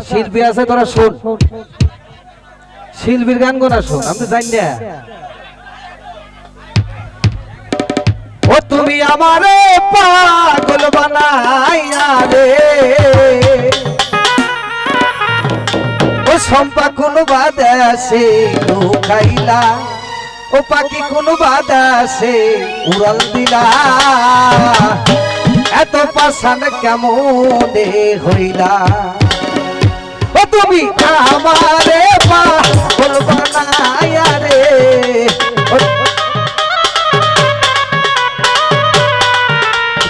শিল্পী আছে তোরা শোন শিল্পীর গান গোনা শোন আমি তো জানি না ও তুমি আমারে পাগল বানাইয়া রে ও সম্পা কোন বাদাসে লুকাইলা ও পাখি কোন বাদাসে উড়াল দিলা এত পাশান কেমনে হইলা ও তুমি আমারে পাগল বানাইয়া রে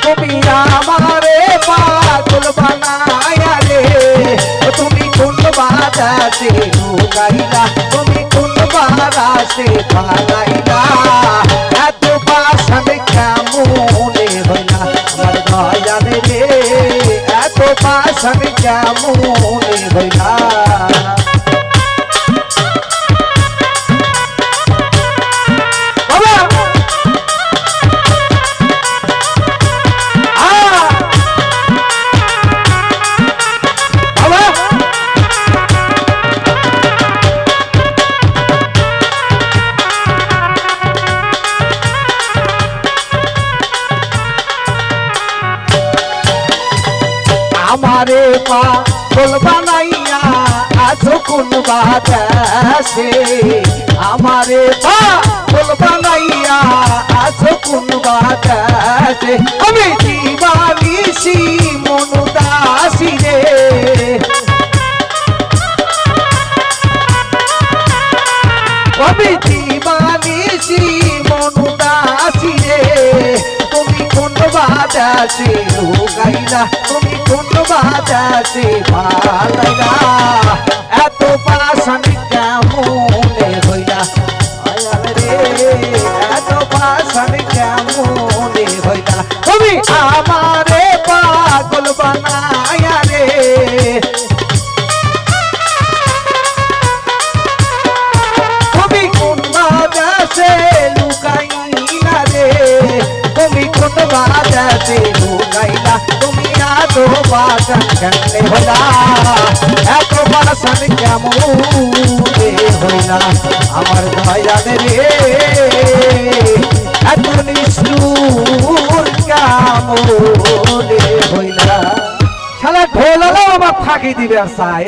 তুমি আমারে পাগল বানাইয়া রে তুমি কোন বাদাসে লুকাইলা তুমি কোন বাদাসে পালাইলা এত পাশান কেমনে হইলা আমার দয়াল রে এত পাশান কেমনে হইলা আমারে পাগল বানাইয়া আছো কোন বাতাসে আমারে পাগল বানাইয়া আছো কোন বাতাসে আমি দিবানিসি মন দাসী রে আমি দিবানিসি মন দাসী রে তুমি কোন বাতাসে লুকাইলা তুমি কোন বাতাসে পালাইলা এত পাশান কেমনে হইলা আয়াল রে এত পাশান কেমনে হইলা তুমি আমারে পাগল বানাইয়া রে তুমি কোন বাতাসে লুকাইলা রে তুমি কোন বাতাসে লুকাইলা তুমি এত পাশান কেমনে হইলা এত পাশান কেমনে হইলা আমার দয়াল রে এত নিষ্ঠুর কেমনে হইলা শালা ঢোল আমার ফাঁকি দিবে আর সাইড